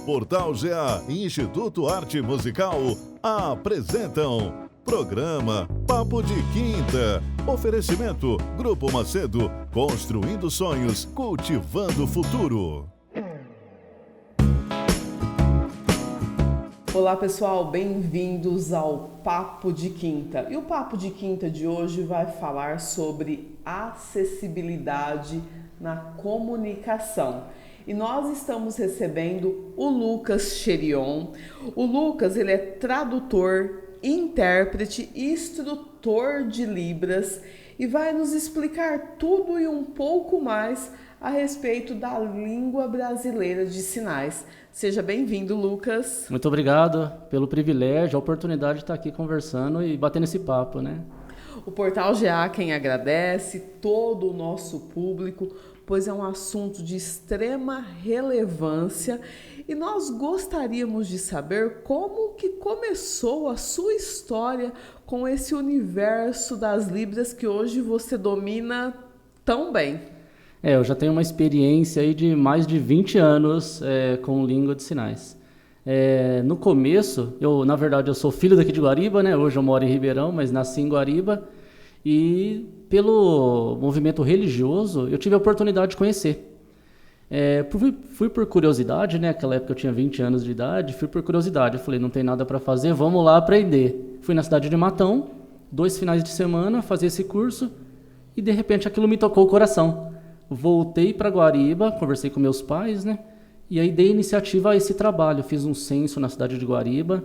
Portal GA e Instituto Arte Musical apresentam programa Papo de Quinta. Oferecimento Grupo Macedo, construindo sonhos, cultivando o futuro. Olá pessoal, bem-vindos ao Papo de Quinta. E o Papo de Quinta de hoje vai falar sobre acessibilidade na comunicação. E nós estamos recebendo o Lucas Cherion. O Lucas, ele é tradutor, intérprete e instrutor de Libras e vai nos explicar tudo e um pouco mais a respeito da língua brasileira de sinais. Seja bem-vindo, Lucas. Muito obrigado pelo privilégio, a oportunidade de estar aqui conversando e batendo esse papo, né? O Portal GA quem agradece, todo o nosso público, pois é um assunto de extrema relevância e nós gostaríamos de saber como que começou a sua história com esse universo das Libras que hoje você domina tão bem. Eu já tenho uma experiência aí de mais de 20 anos com língua de sinais. No começo, na verdade, eu sou filho daqui de Guariba, né? Hoje eu moro em Ribeirão, mas nasci em Guariba. E pelo movimento religioso, eu tive a oportunidade de conhecer. Fui por curiosidade, né? Naquela época eu tinha 20 anos de idade, fui por curiosidade. Eu falei, não tem nada para fazer, vamos lá aprender. Fui na cidade de Matão, 2 finais de semana, fazer esse curso e de repente aquilo me tocou o coração. Voltei para Guariba, conversei com meus pais, né? E aí dei iniciativa a esse trabalho. Fiz um censo na cidade de Guariba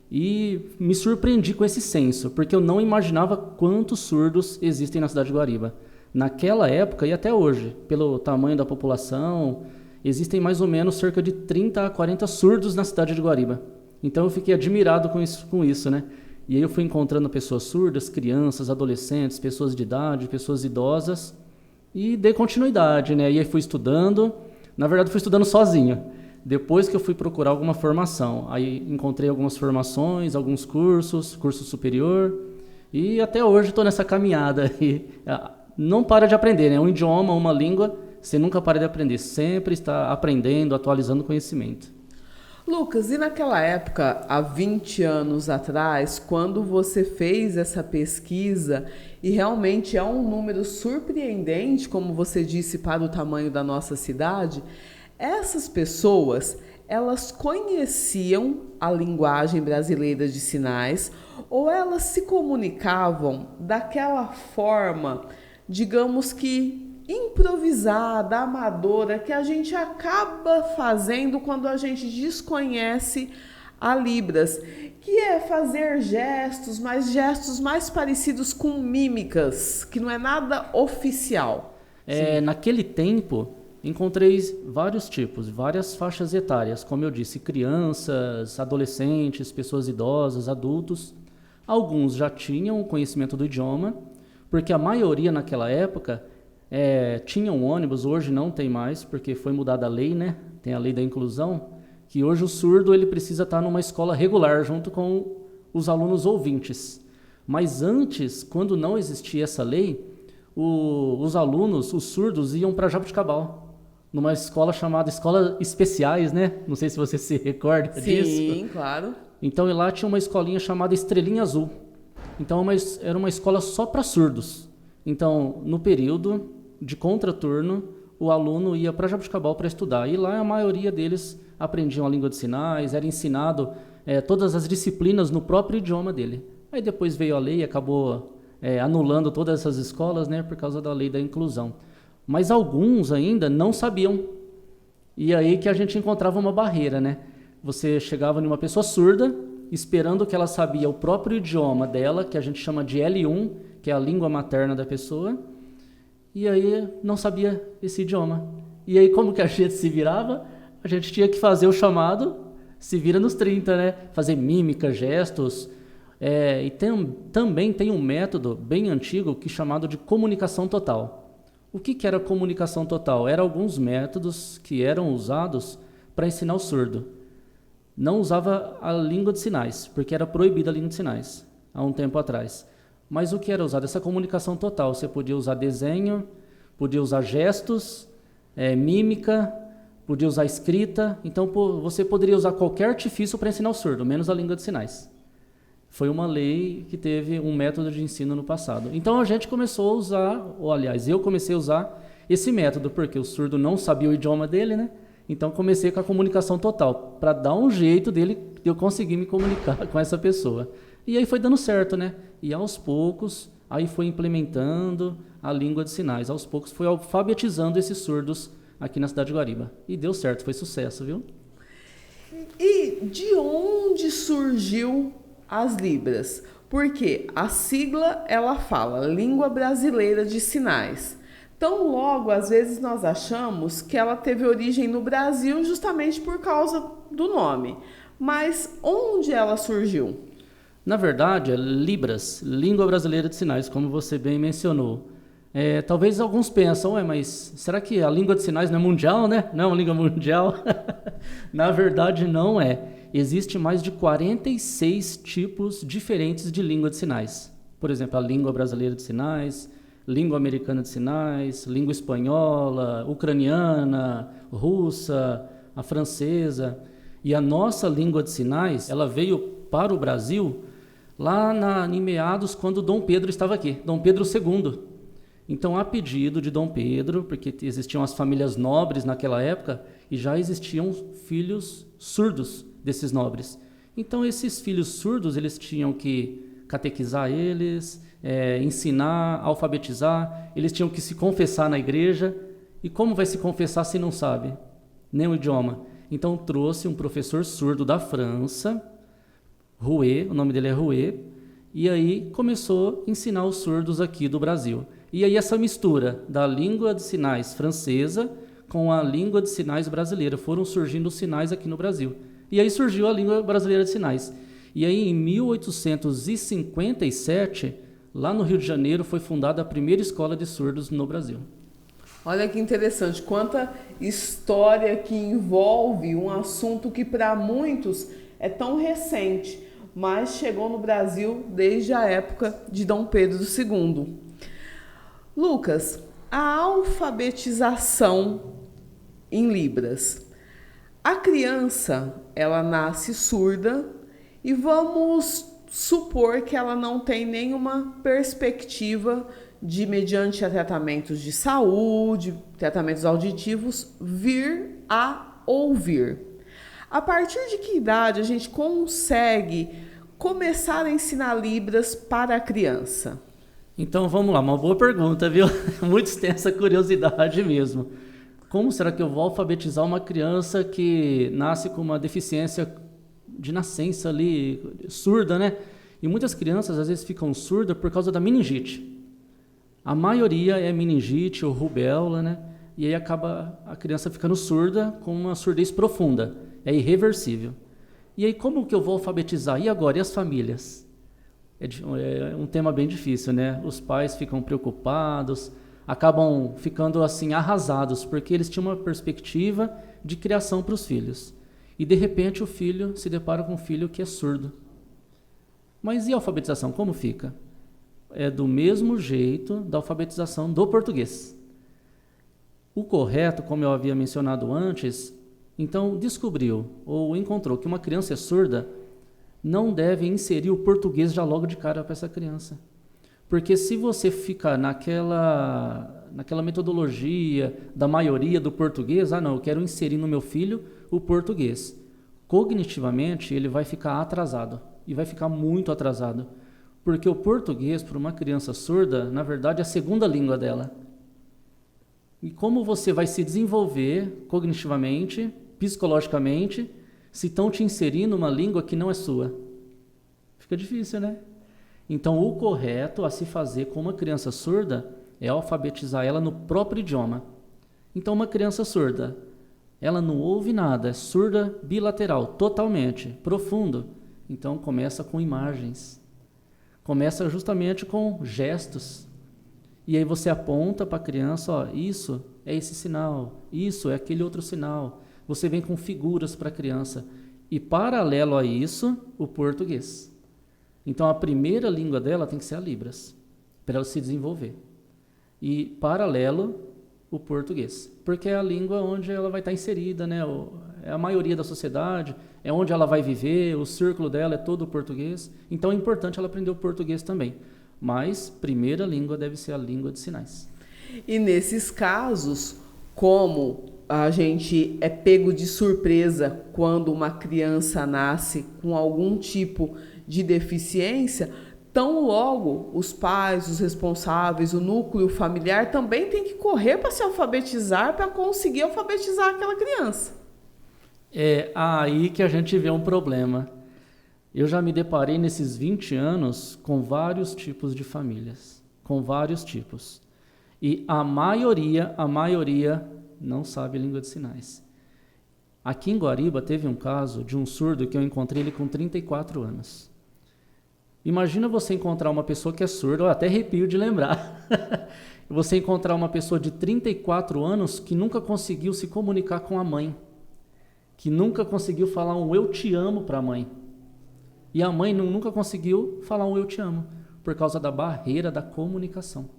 e me surpreendi com esse censo, porque eu não imaginava quantos surdos existem na cidade de Guariba. Naquela época e até hoje, pelo tamanho da população, existem mais ou menos cerca de 30 a 40 surdos na cidade de Guariba. Então eu fiquei admirado com isso, né? E aí eu fui encontrando pessoas surdas, crianças, adolescentes, pessoas de idade, pessoas idosas, e dei continuidade, né? E aí fui estudando, na verdade fui estudando sozinho. Depois que eu fui procurar alguma formação, aí encontrei algumas formações, alguns curso superior, e até hoje estou nessa caminhada. E não para de aprender, né? Um idioma, uma língua, você nunca para de aprender, sempre está aprendendo, atualizando conhecimento. Lucas, e naquela época, há 20 anos atrás, quando você fez essa pesquisa, e realmente é um número surpreendente, como você disse, para o tamanho da nossa cidade, essas pessoas, elas conheciam a linguagem brasileira de sinais ou elas se comunicavam daquela forma, digamos que improvisada, amadora, que a gente acaba fazendo quando a gente desconhece a Libras, que é fazer gestos mais parecidos com mímicas, que não é nada oficial. Naquele tempo, encontrei vários tipos, várias faixas etárias, como eu disse, crianças, adolescentes, pessoas idosas, adultos. Alguns já tinham conhecimento do idioma, porque a maioria naquela época tinha um ônibus, hoje não tem mais, porque foi mudada a lei, né? Tem a lei da inclusão, que hoje o surdo ele precisa estar numa escola regular, junto com os alunos ouvintes. Mas antes, quando não existia essa lei, os alunos, os surdos, iam para Jaboticabal, numa escola chamada Escola Especiais, né? Não sei se você se recorda disso. Sim, claro. Então lá tinha uma escolinha chamada Estrelinha Azul. Então era uma escola só para surdos. Então, no período de contraturno, o aluno ia para Jaboticabal para estudar. E lá a maioria deles aprendiam a língua de sinais, era ensinado todas as disciplinas no próprio idioma dele. Aí depois veio a lei e acabou anulando todas essas escolas, né, por causa da lei da inclusão. Mas alguns ainda não sabiam. E aí que a gente encontrava uma barreira, né? Você chegava numa pessoa surda, esperando que ela sabia o próprio idioma dela, que a gente chama de L1, que é a língua materna da pessoa, e aí não sabia esse idioma. E aí como que a gente se virava? A gente tinha que fazer o chamado, se vira nos 30, né? Fazer mímica, gestos. E também tem um método bem antigo que é chamado de comunicação total. O que era comunicação total? Eram alguns métodos que eram usados para ensinar o surdo. Não usava a língua de sinais, porque era proibida a língua de sinais, há um tempo atrás. Mas o que era usado? Essa comunicação total. Você podia usar desenho, podia usar gestos, mímica, podia usar escrita, então você poderia usar qualquer artifício para ensinar o surdo, menos a língua de sinais. Foi uma lei que teve um método de ensino no passado. Então a gente começou a usar, ou aliás, eu comecei a usar esse método, porque o surdo não sabia o idioma dele, né? Então comecei com a comunicação total, para dar um jeito de eu conseguir me comunicar com essa pessoa. E aí foi dando certo, né? E aos poucos, aí foi implementando a língua de sinais. Aos poucos foi alfabetizando esses surdos aqui na cidade de Guariba. E deu certo, foi sucesso, viu? E de onde surgiu as Libras? Porque a sigla, ela fala Língua Brasileira de Sinais. Então, logo, às vezes nós achamos que ela teve origem no Brasil justamente por causa do nome. Mas onde ela surgiu? Na verdade, é Libras, Língua Brasileira de Sinais, como você bem mencionou. Talvez alguns pensam, mas será que a língua de sinais não é mundial, né? Não é uma língua mundial? Na verdade, não é. Existem mais de 46 tipos diferentes de língua de sinais. Por exemplo, a língua brasileira de sinais, língua americana de sinais, língua espanhola, ucraniana, russa, a francesa. E a nossa língua de sinais, ela veio para o Brasil lá em meados, quando Dom Pedro estava aqui, Dom Pedro II. Então, a pedido de Dom Pedro, porque existiam as famílias nobres naquela época, e já existiam filhos surdos desses nobres. Então, esses filhos surdos, eles tinham que catequizar eles, ensinar, alfabetizar, eles tinham que se confessar na igreja. E como vai se confessar se não sabe nem o idioma? Então, trouxe um professor surdo da França, Rouet, o nome dele é Rouet, e aí começou a ensinar os surdos aqui do Brasil. E aí essa mistura da língua de sinais francesa com a língua de sinais brasileira, foram surgindo os sinais aqui no Brasil. E aí surgiu a língua brasileira de sinais. E aí em 1857, lá no Rio de Janeiro, foi fundada a primeira escola de surdos no Brasil. Olha que interessante, quanta história que envolve um assunto que para muitos é tão recente, mas chegou no Brasil desde a época de Dom Pedro II. Lucas, a alfabetização em Libras. A criança, ela nasce surda e vamos supor que ela não tem nenhuma perspectiva de, mediante a tratamentos de saúde, tratamentos auditivos, vir a ouvir. A partir de que idade a gente consegue começar a ensinar Libras para a criança? Então vamos lá, uma boa pergunta, viu? Muitos têm essa curiosidade mesmo. Como será que eu vou alfabetizar uma criança que nasce com uma deficiência de nascença ali, surda, né? E muitas crianças às vezes ficam surdas por causa da meningite. A maioria é meningite ou rubéola, né? E aí acaba a criança ficando surda com uma surdez profunda. É irreversível. E aí como que eu vou alfabetizar? E agora? E as famílias? É um tema bem difícil, né? Os pais ficam preocupados, acabam ficando assim arrasados, porque eles tinham uma perspectiva de criação para os filhos. E de repente o filho se depara com um filho que é surdo. Mas e a alfabetização, como fica? É do mesmo jeito da alfabetização do português. O correto, como eu havia mencionado antes, então descobriu ou encontrou que uma criança é surda, não deve inserir o português já logo de cara para essa criança. Porque se você ficar naquela metodologia da maioria do português, não, eu quero inserir no meu filho o português. Cognitivamente, ele vai ficar atrasado, e vai ficar muito atrasado. Porque o português, para uma criança surda, na verdade é a segunda língua dela. E como você vai se desenvolver cognitivamente, psicologicamente, se estão te inserindo uma língua que não é sua? Fica difícil, né? Então, o correto a se fazer com uma criança surda é alfabetizar ela no próprio idioma. Então, uma criança surda, ela não ouve nada, é surda bilateral, totalmente, profundo. Então, começa com imagens. Começa justamente com gestos. E aí você aponta para a criança, ó, isso é esse sinal, isso é aquele outro sinal. Você vem com figuras para a criança. E paralelo a isso, o português. Então a primeira língua dela tem que ser a Libras, para ela se desenvolver. E paralelo, o português, porque é a língua onde ela vai estar inserida, né? É a maioria da sociedade, é onde ela vai viver, o círculo dela é todo o português, então é importante ela aprender o português também, mas primeira língua deve ser a língua de sinais. E nesses casos, como a gente é pego de surpresa quando uma criança nasce com algum tipo de deficiência, tão logo os pais, os responsáveis, o núcleo familiar também tem que correr para se alfabetizar, para conseguir alfabetizar aquela criança. É aí que a gente vê um problema. Eu já me deparei nesses 20 anos com vários tipos de famílias, com vários tipos. E a maioria não sabe língua de sinais. Aqui em Guariba teve um caso de um surdo que eu encontrei ele com 34 anos. Imagina você encontrar uma pessoa que é surda, eu até arrepio de lembrar. Você encontrar uma pessoa de 34 anos que nunca conseguiu se comunicar com a mãe, que nunca conseguiu falar um eu te amo para a mãe. E a mãe nunca conseguiu falar um eu te amo, por causa da barreira da comunicação.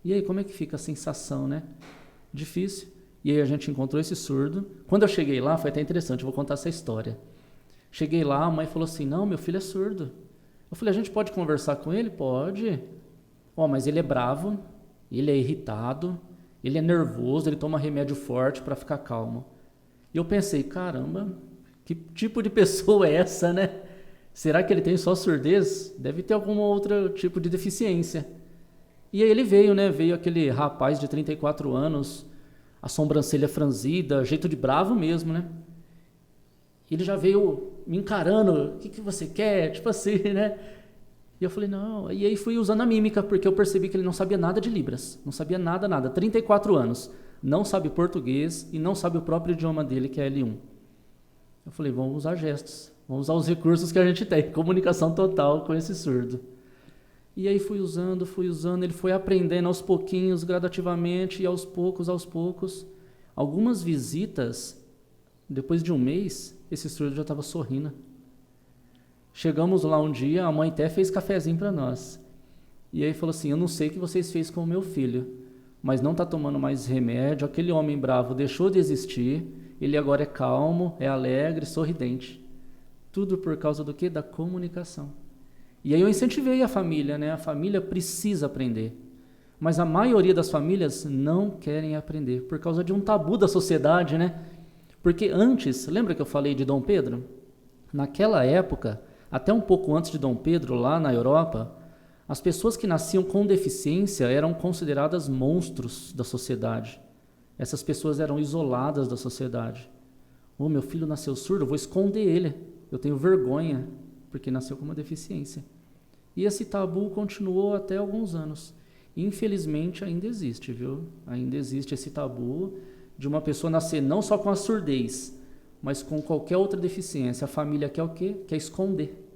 E aí, como é que fica a sensação, né? Difícil. E aí a gente encontrou esse surdo. Quando eu cheguei lá, foi até interessante, eu vou contar essa história. Cheguei lá, a mãe falou assim, não, meu filho é surdo. Eu falei, a gente pode conversar com ele? Pode. Mas ele é bravo, ele é irritado, ele é nervoso, ele toma remédio forte para ficar calmo. E eu pensei, caramba, que tipo de pessoa é essa, né? Será que ele tem só surdez? Deve ter algum outro tipo de deficiência. E aí ele veio, né? Veio aquele rapaz de 34 anos, a sobrancelha franzida, jeito de bravo mesmo, né? Ele já veio me encarando, o que você quer? Tipo assim, né? E eu falei, não. E aí fui usando a mímica, porque eu percebi que ele não sabia nada de Libras. Não sabia nada. 34 anos. Não sabe português e não sabe o próprio idioma dele, que é L1. Eu falei, vamos usar gestos. Vamos usar os recursos que a gente tem. Comunicação total com esse surdo. E aí fui usando. Ele foi aprendendo aos pouquinhos, gradativamente, e aos poucos. Algumas visitas, depois de um mês, esse surdo já estava sorrindo. Chegamos lá um dia, a mãe até fez cafezinho para nós. E aí falou assim, eu não sei o que vocês fez com o meu filho, mas não está tomando mais remédio, aquele homem bravo deixou de existir, ele agora é calmo, é alegre, sorridente. Tudo por causa do quê? Da comunicação. E aí eu incentivei a família, né? A família precisa aprender. Mas a maioria das famílias não querem aprender, por causa de um tabu da sociedade, né? Porque antes, lembra que eu falei de Dom Pedro? Naquela época, até um pouco antes de Dom Pedro, lá na Europa, as pessoas que nasciam com deficiência eram consideradas monstros da sociedade. Essas pessoas eram isoladas da sociedade. Meu filho nasceu surdo, eu vou esconder ele. Eu tenho vergonha, porque nasceu com uma deficiência. E esse tabu continuou até alguns anos. Infelizmente, ainda existe, viu? Ainda existe esse tabu de uma pessoa nascer não só com a surdez, mas com qualquer outra deficiência. A família quer o quê? Quer esconder.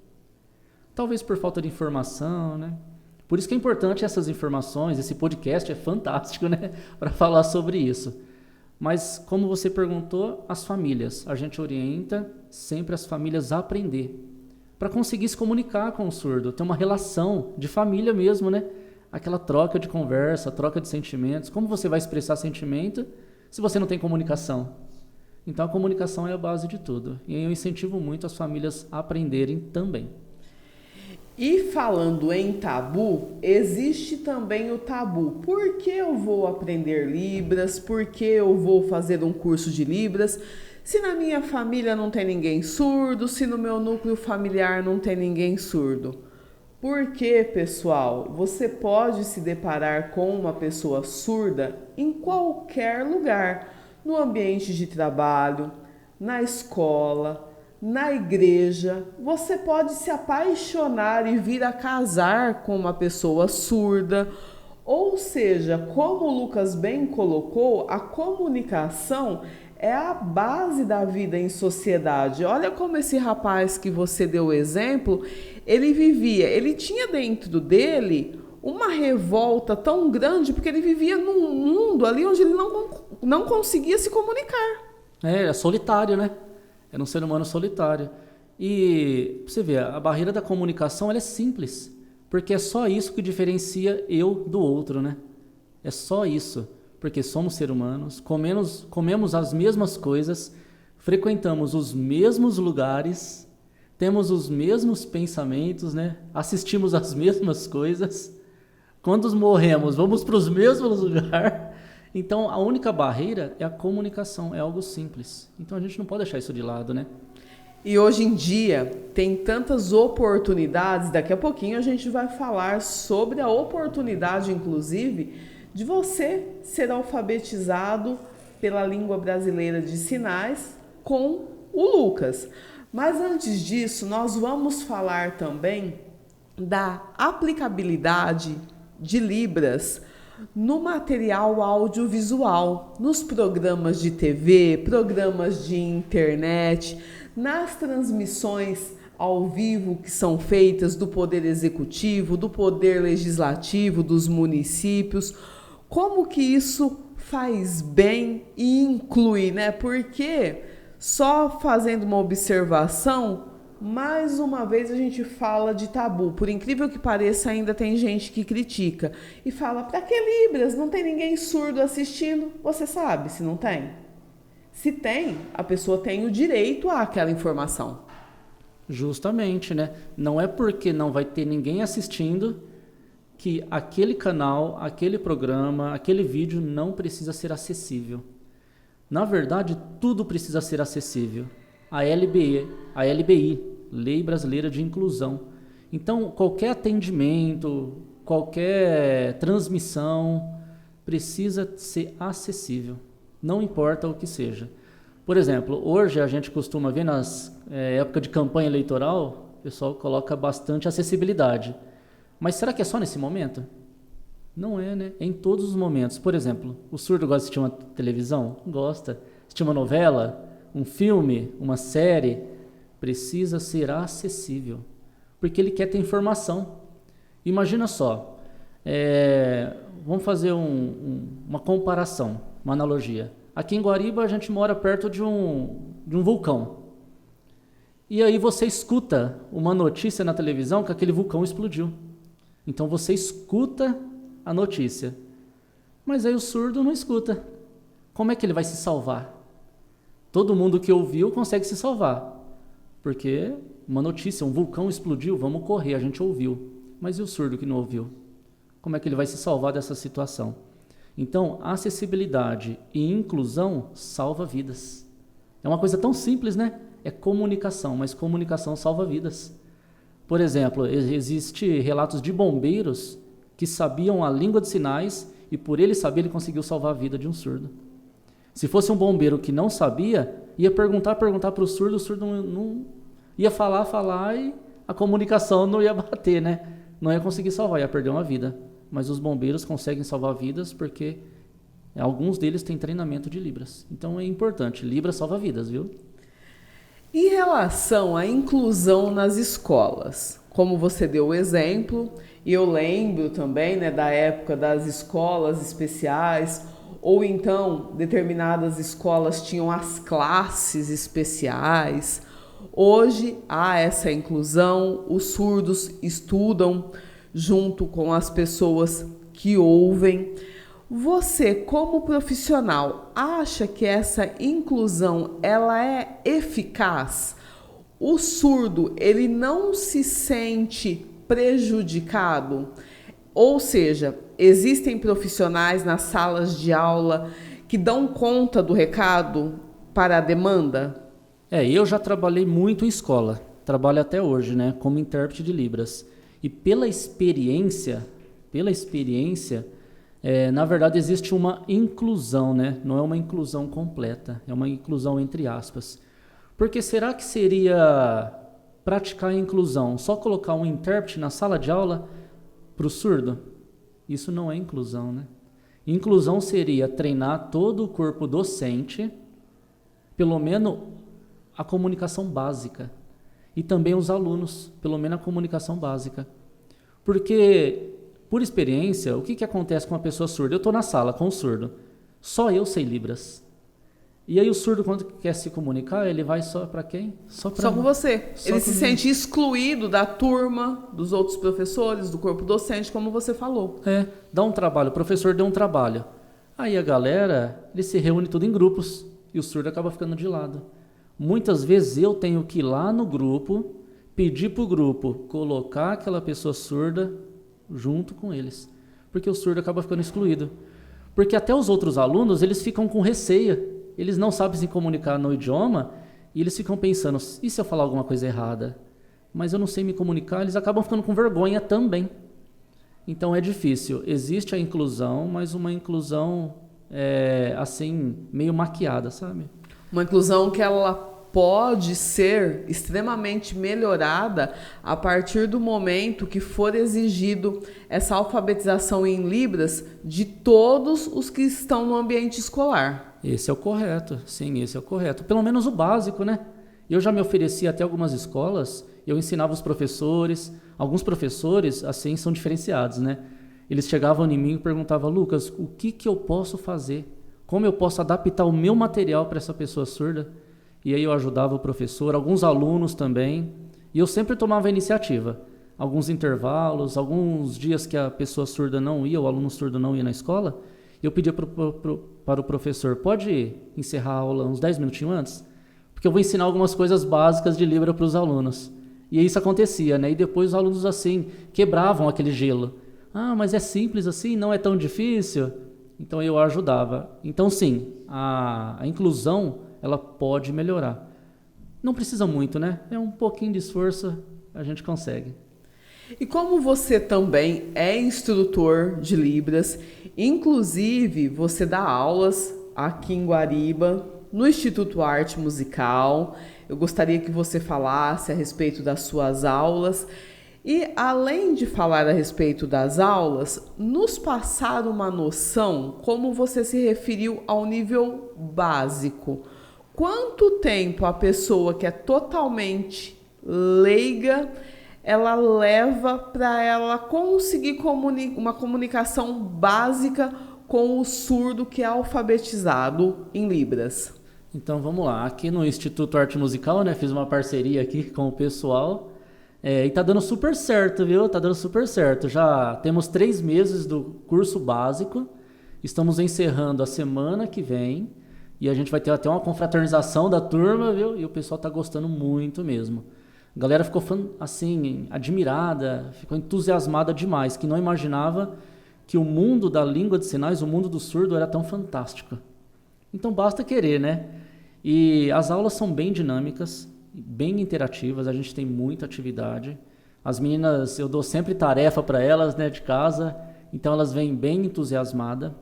Talvez por falta de informação, né? Por isso que é importante essas informações, esse podcast é fantástico, né? Para falar sobre isso. Mas, como você perguntou, as famílias, a gente orienta sempre as famílias a aprender, para conseguir se comunicar com o surdo, ter uma relação de família mesmo, né? Aquela troca de conversa, troca de sentimentos. Como você vai expressar sentimento se você não tem comunicação? Então a comunicação é a base de tudo. E eu incentivo muito as famílias a aprenderem também. E falando em tabu, existe também o tabu. Por que eu vou aprender Libras? Por que eu vou fazer um curso de Libras? Se na minha família não tem ninguém surdo, se no meu núcleo familiar não tem ninguém surdo. Porque, pessoal, você pode se deparar com uma pessoa surda em qualquer lugar, no ambiente de trabalho, na escola, na igreja. Você pode se apaixonar e vir a casar com uma pessoa surda. Ou seja, como o Lucas bem colocou, a comunicação é a base da vida em sociedade. Olha como esse rapaz que você deu o exemplo, ele tinha dentro dele uma revolta tão grande, porque ele vivia num mundo ali onde ele não conseguia se comunicar. É solitário, né? Era um ser humano solitário. E você vê, a barreira da comunicação ela é simples, porque é só isso que diferencia eu do outro, né? É só isso. porque somos seres humanos, comemos as mesmas coisas, frequentamos os mesmos lugares, temos os mesmos pensamentos, né? Assistimos as mesmas coisas. Quando morremos, vamos para os mesmos lugares. Então, a única barreira é a comunicação, é algo simples. Então, a gente não pode deixar isso de lado, né? E hoje em dia tem tantas oportunidades, daqui a pouquinho a gente vai falar sobre a oportunidade, inclusive, de você ser alfabetizado pela língua brasileira de sinais com o Lucas. Mas antes disso, nós vamos falar também da aplicabilidade de Libras no material audiovisual, nos programas de TV, programas de internet, nas transmissões ao vivo que são feitas do Poder Executivo, do Poder Legislativo, dos municípios. Como que isso faz bem e inclui, né? Porque só fazendo uma observação, mais uma vez a gente fala de tabu. Por incrível que pareça, ainda tem gente que critica e fala, para que Libras? Não tem ninguém surdo assistindo? Você sabe se não tem? Se tem, a pessoa tem o direito àquela informação. Justamente, né? Não é porque não vai ter ninguém assistindo que aquele canal, aquele programa, aquele vídeo não precisa ser acessível. Na verdade, tudo precisa ser acessível. A LBI, Lei Brasileira de Inclusão. Então, qualquer atendimento, qualquer transmissão precisa ser acessível. Não importa o que seja. Por exemplo, hoje a gente costuma ver nas época de campanha eleitoral, o pessoal coloca bastante acessibilidade. Mas será que é só nesse momento? Não é, né? É em todos os momentos. Por exemplo, o surdo gosta de assistir uma televisão? Gosta. Assistir uma novela, um filme, uma série, precisa ser acessível. Porque ele quer ter informação. Imagina só, vamos fazer uma comparação, uma analogia. Aqui em Guariba a gente mora perto de um vulcão. E aí você escuta uma notícia na televisão que aquele vulcão explodiu. Então você escuta a notícia. Mas aí o surdo não escuta. Como é que ele vai se salvar? Todo mundo que ouviu consegue se salvar. Porque uma notícia, um vulcão explodiu, vamos correr, a gente ouviu. Mas e o surdo que não ouviu? Como é que ele vai se salvar dessa situação? Então, acessibilidade e inclusão salva vidas. É uma coisa tão simples, né? É comunicação, mas comunicação salva vidas. Por exemplo, existem relatos de bombeiros que sabiam a língua de sinais e por ele saber, ele conseguiu salvar a vida de um surdo. Se fosse um bombeiro que não sabia, ia perguntar para o surdo não ia falar e a comunicação não ia bater, né? Não ia conseguir salvar, ia perder uma vida. Mas os bombeiros conseguem salvar vidas porque alguns deles têm treinamento de Libras. Então é importante, Libras salva vidas, viu? Em relação à inclusão nas escolas, como você deu o exemplo, e eu lembro também, né, da época das escolas especiais, ou então determinadas escolas tinham as classes especiais. Hoje há essa inclusão, os surdos estudam junto com as pessoas que ouvem. Você, como profissional, acha que essa inclusão ela é eficaz? O surdo, ele não se sente prejudicado? Ou seja, existem profissionais nas salas de aula que dão conta do recado para a demanda? Eu já trabalhei muito em escola, trabalho até hoje, né, como intérprete de Libras. E pela experiência, na verdade existe uma inclusão, né? Não é uma inclusão completa, é uma inclusão entre aspas. Porque será que seria praticar a inclusão só colocar um intérprete na sala de aula para o surdo? Isso não é inclusão, né? Inclusão seria treinar todo o corpo docente, pelo menos a comunicação básica. E também os alunos, pelo menos a comunicação básica. Porque, por experiência, o que acontece com uma pessoa surda? Eu estou na sala com o surdo, só eu sei Libras. E aí o surdo, quando quer se comunicar, ele vai só para quem? Só com você. Ele se sente excluído da turma, dos outros professores, do corpo docente, como você falou. Dá um trabalho, o professor deu um trabalho. Aí a galera, ele se reúne tudo em grupos e o surdo acaba ficando de lado. Muitas vezes eu tenho que ir lá no grupo, pedir para o grupo colocar aquela pessoa surda junto com eles, porque o surdo acaba ficando excluído. Porque até os outros alunos, eles ficam com receio, eles não sabem se comunicar no idioma e eles ficam pensando, e se eu falar alguma coisa errada? Mas eu não sei me comunicar, eles acabam ficando com vergonha também. Então é difícil. Existe a inclusão, mas uma inclusão assim, meio maquiada, sabe? Uma inclusão que ela pode ser extremamente melhorada a partir do momento que for exigido essa alfabetização em Libras de todos os que estão no ambiente escolar. Esse é o correto, sim, esse é o correto. Pelo menos o básico, né? Eu já me ofereci até algumas escolas, eu ensinava os professores. Alguns professores, assim, são diferenciados, né? Eles chegavam em mim e perguntavam, Lucas, o que eu posso fazer? Como eu posso adaptar o meu material para essa pessoa surda? E aí eu ajudava o professor, alguns alunos também. E eu sempre tomava a iniciativa. Alguns intervalos, alguns dias que a pessoa surda não ia, o aluno surdo não ia na escola, eu pedia para o professor, pode encerrar a aula uns 10 minutinhos antes? Porque eu vou ensinar algumas coisas básicas de Libra para os alunos. E isso acontecia, né? E depois os alunos assim quebravam aquele gelo. Ah, mas é simples assim, não é tão difícil? Então eu ajudava. Então sim, a inclusão ela pode melhorar. Não precisa muito, né? É um pouquinho de esforço, a gente consegue. E como você também é instrutor de Libras, inclusive você dá aulas aqui em Guariba, no Instituto Arte Musical, eu gostaria que você falasse a respeito das suas aulas e, além de falar a respeito das aulas, nos passar uma noção como você se referiu ao nível básico. Quanto tempo a pessoa que é totalmente leiga ela leva para ela conseguir uma comunicação básica com o surdo que é alfabetizado em Libras? Então vamos lá, aqui no Instituto Arte Musical, né, fiz uma parceria aqui com o pessoal e tá dando super certo, viu? Tá dando super certo. Já temos 3 meses do curso básico, estamos encerrando a semana que vem e a gente vai ter até uma confraternização da turma, viu? E o pessoal tá gostando muito mesmo. A galera ficou assim, admirada, ficou entusiasmada demais, que não imaginava que o mundo da língua de sinais, o mundo do surdo era tão fantástico. Então basta querer, né? E as aulas são bem dinâmicas, bem interativas, a gente tem muita atividade. As meninas, eu dou sempre tarefa para elas, né, de casa, então elas vêm bem entusiasmadas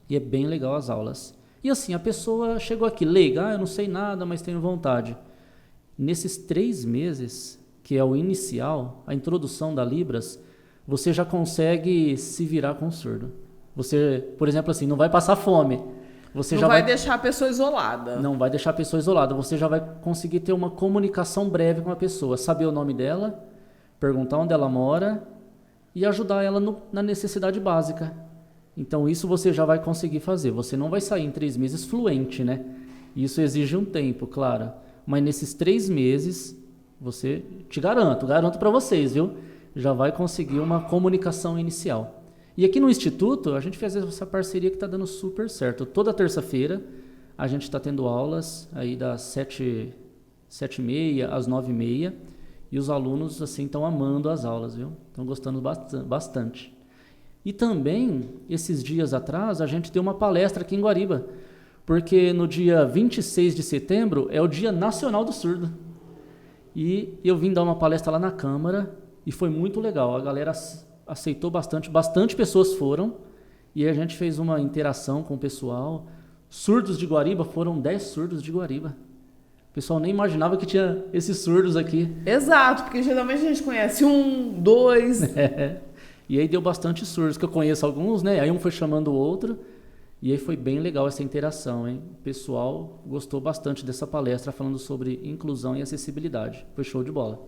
e é bem legal as aulas. E assim, a pessoa chegou aqui, leiga, eu não sei nada, mas tenho vontade. Nesses 3 meses, que é o inicial, a introdução da Libras, você já consegue se virar com o surdo. Você, por exemplo, assim, não vai passar fome. Você não vai deixar a pessoa isolada. Não vai deixar a pessoa isolada. Você já vai conseguir ter uma comunicação breve com a pessoa. Saber o nome dela, perguntar onde ela mora e ajudar ela na necessidade básica. Então isso você já vai conseguir fazer. Você não vai sair em 3 meses fluente, né? Isso exige um tempo, claro. Mas nesses 3 meses, você, te garanto para vocês, viu? Já vai conseguir uma comunicação inicial. E aqui no Instituto, a gente fez essa parceria que está dando super certo. Toda terça-feira, a gente está tendo aulas aí das 7h30 às 9h30. E os alunos, assim, estão amando as aulas, viu? Estão gostando bastante. E também, esses dias atrás, a gente deu uma palestra aqui em Guariba. Porque no dia 26 de setembro é o Dia Nacional do Surdo. E eu vim dar uma palestra lá na Câmara e foi muito legal. A galera aceitou bastante pessoas foram e a gente fez uma interação com o pessoal. Surdos de Guariba, foram 10 surdos de Guariba. O pessoal nem imaginava que tinha esses surdos aqui. Exato, porque geralmente a gente conhece 1, 2. E aí deu bastante surdos, que eu conheço alguns, né? Aí um foi chamando o outro. E aí foi bem legal essa interação, hein? O pessoal gostou bastante dessa palestra falando sobre inclusão e acessibilidade. Foi show de bola.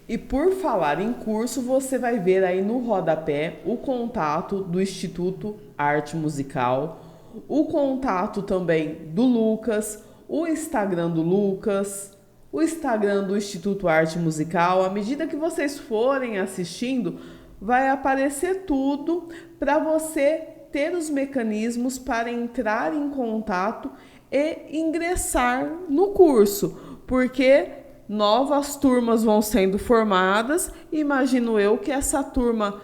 E por falar em curso, você vai ver aí no rodapé o contato do Instituto Arte Musical, o contato também do Lucas, o Instagram do Lucas, o Instagram do Instituto Arte Musical. À medida que vocês forem assistindo, vai aparecer tudo para você ter os mecanismos para entrar em contato e ingressar no curso, porque novas turmas vão sendo formadas. Imagino eu que essa turma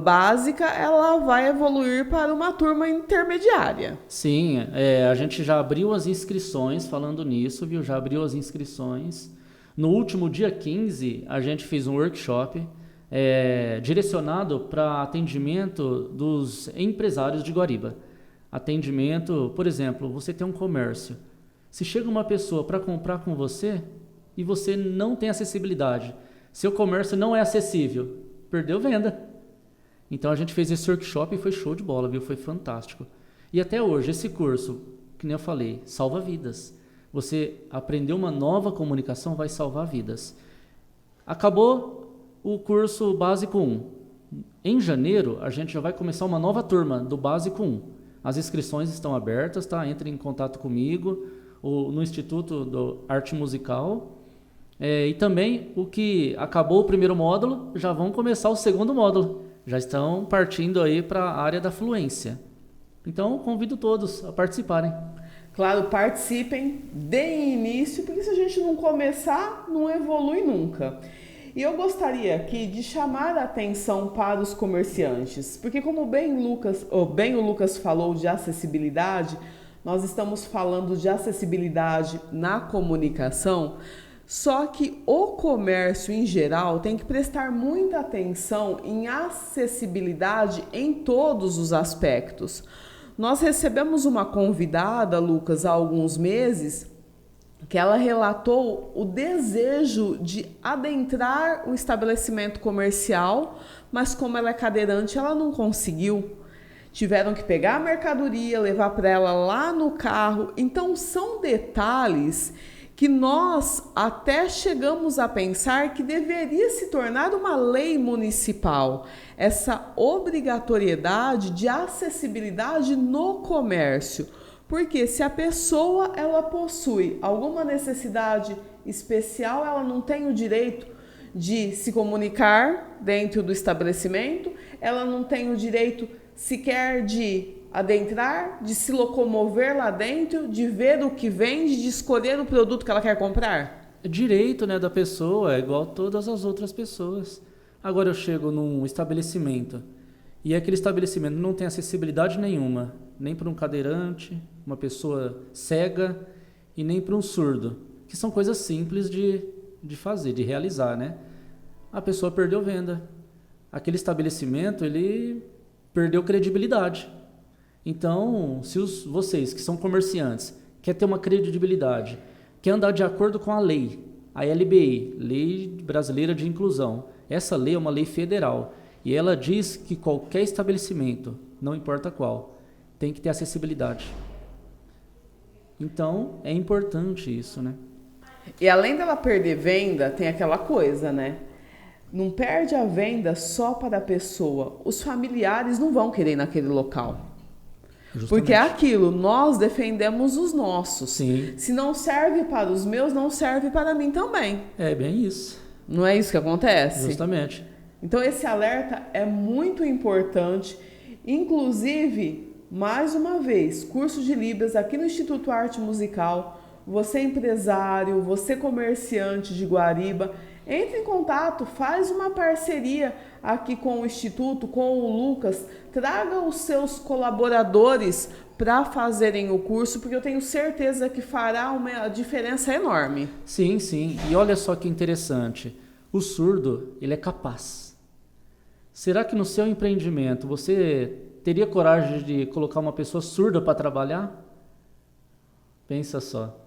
básica ela vai evoluir para uma turma intermediária. Sim, a gente já abriu as inscrições, falando nisso, viu? Já abriu as inscrições. No último dia 15, a gente fez um workshop direcionado para atendimento dos empresários de Guariba. Atendimento, por exemplo, você tem um comércio. Se chega uma pessoa para comprar com você e você não tem acessibilidade, seu comércio não é acessível, perdeu venda. Então a gente fez esse workshop e foi show de bola, viu? Foi fantástico. E até hoje, esse curso, que nem eu falei, salva vidas. Você aprender uma nova comunicação vai salvar vidas. Acabou o curso Básico 1. Em janeiro, a gente já vai começar uma nova turma do Básico 1. As inscrições estão abertas, tá? Entre em contato comigo no Instituto do Arte Musical. E também, o que acabou o primeiro módulo, já vão começar o segundo módulo. Já estão partindo aí para a área da fluência. Então, convido todos a participarem. Claro, participem, deem início, porque se a gente não começar, não evolui nunca. E eu gostaria aqui de chamar a atenção para os comerciantes, porque como bem o Lucas falou de acessibilidade, nós estamos falando de acessibilidade na comunicação, só que o comércio em geral tem que prestar muita atenção em acessibilidade em todos os aspectos. Nós recebemos uma convidada, Lucas, há alguns meses, que ela relatou o desejo de adentrar o estabelecimento comercial, mas como ela é cadeirante, ela não conseguiu. Tiveram que pegar a mercadoria, levar para ela lá no carro. Então, são detalhes que nós até chegamos a pensar que deveria se tornar uma lei municipal, essa obrigatoriedade de acessibilidade no comércio. Porque se a pessoa ela possui alguma necessidade especial, ela não tem o direito de se comunicar dentro do estabelecimento, ela não tem o direito sequer de adentrar, de se locomover lá dentro, de ver o que vende, de escolher o produto que ela quer comprar. É direito, né, da pessoa, é igual a todas as outras pessoas. Agora eu chego num estabelecimento e aquele estabelecimento não tem acessibilidade nenhuma, nem para um cadeirante, uma pessoa cega e nem para um surdo, que são coisas simples de fazer, de realizar, né? A pessoa perdeu venda. Aquele estabelecimento, ele perdeu credibilidade. Então, se vocês que são comerciantes, querem ter uma credibilidade, querem andar de acordo com a lei, a LBI, Lei Brasileira de Inclusão, essa lei é uma lei federal e ela diz que qualquer estabelecimento, não importa qual, tem que ter acessibilidade. Então, é importante isso, né? E além dela perder venda, tem aquela coisa, né? Não perde a venda só para a pessoa. Os familiares não vão querer ir naquele local. Justamente. Porque é aquilo, nós defendemos os nossos. Sim. Se não serve para os meus, não serve para mim também. É bem isso. Não é isso que acontece? Justamente. Então esse alerta é muito importante. Inclusive, mais uma vez, curso de Libras aqui no Instituto Arte Musical. Você empresário, você comerciante de Guariba, entre em contato, faz uma parceria aqui com o Instituto, com o Lucas, traga os seus colaboradores para fazerem o curso, porque eu tenho certeza que fará uma diferença enorme. Sim, sim. E olha só que interessante. O surdo, ele é capaz. Será que no seu empreendimento você teria coragem de colocar uma pessoa surda para trabalhar? Pensa só.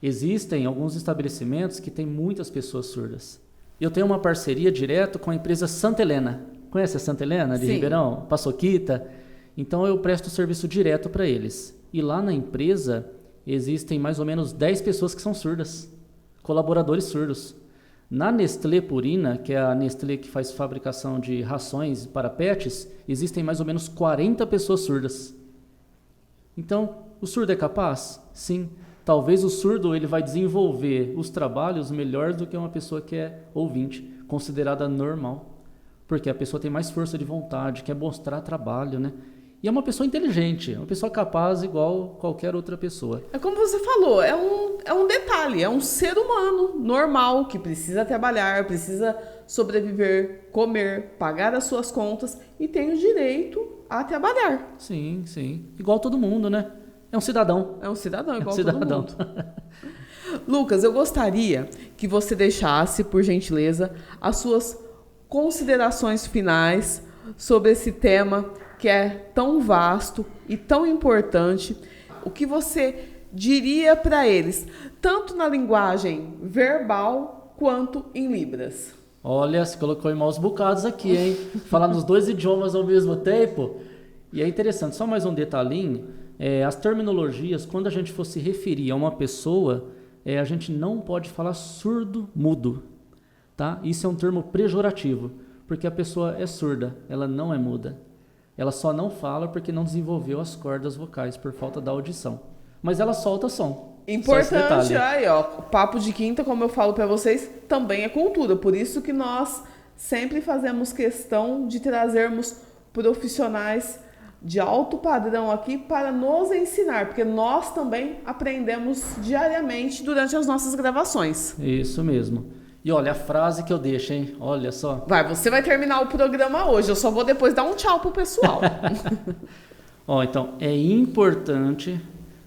Existem alguns estabelecimentos que têm muitas pessoas surdas. Eu tenho uma parceria direto com a empresa Santa Helena. Conhece a Santa Helena de Sim. Ribeirão? Paçoquita? Então eu presto serviço direto para eles. E lá na empresa existem mais ou menos 10 pessoas que são surdas. Colaboradores surdos. Na Nestlé Purina, que é a Nestlé que faz fabricação de rações para pets, existem mais ou menos 40 pessoas surdas. Então, o surdo é capaz? Sim. Talvez o surdo ele vai desenvolver os trabalhos melhor do que uma pessoa que é ouvinte, considerada normal. Porque a pessoa tem mais força de vontade, quer mostrar trabalho, né? E é uma pessoa inteligente, é uma pessoa capaz igual qualquer outra pessoa. É como você falou, é um detalhe, é um ser humano normal que precisa trabalhar, precisa sobreviver, comer, pagar as suas contas e tem o direito a trabalhar. Sim, sim. Igual todo mundo, né? É um cidadão. É um cidadão igual É um cidadão. todo mundo. Lucas, eu gostaria que você deixasse, por gentileza, as suas considerações finais sobre esse tema que é tão vasto e tão importante. O que você diria para eles, tanto na linguagem verbal quanto em Libras? Olha, se colocou em maus bocados aqui, hein? Falar nos 2 idiomas ao mesmo tempo. E é interessante, só mais um detalhinho. As terminologias, quando a gente for se referir a uma pessoa, a gente não pode falar surdo-mudo, tá? Isso é um termo pejorativo, porque a pessoa é surda, ela não é muda. Ela só não fala porque não desenvolveu as cordas vocais por falta da audição. Mas ela solta som. Importante, aí, ó, papo de quinta, como eu falo para vocês, também é cultura. Por isso que nós sempre fazemos questão de trazermos profissionais de alto padrão aqui para nos ensinar, porque nós também aprendemos diariamente durante as nossas gravações. Isso mesmo. E olha, a frase que eu deixo, hein? Olha só. Você vai terminar o programa hoje, eu só vou depois dar um tchau pro pessoal. Então, é importante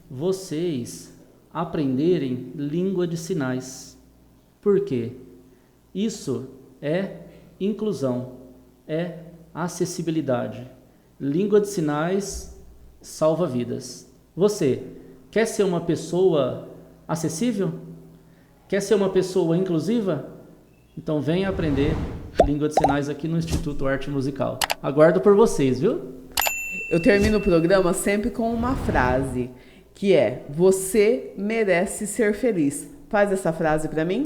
vocês aprenderem língua de sinais. Por quê? Isso é inclusão, é acessibilidade. Língua de sinais salva vidas. Você quer ser uma pessoa acessível? Quer ser uma pessoa inclusiva? Então venha aprender língua de sinais aqui no Instituto Arte Musical. Aguardo por vocês, viu? Eu termino o programa sempre com uma frase, que é: você merece ser feliz. Faz essa frase para mim.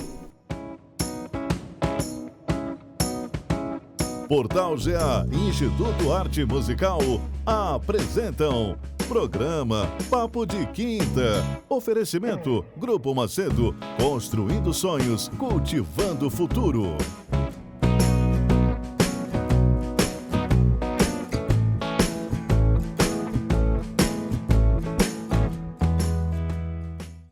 Portal GA e Instituto Arte Musical apresentam programa Papo de Quinta. Oferecimento Grupo Macedo, construindo sonhos, cultivando o futuro.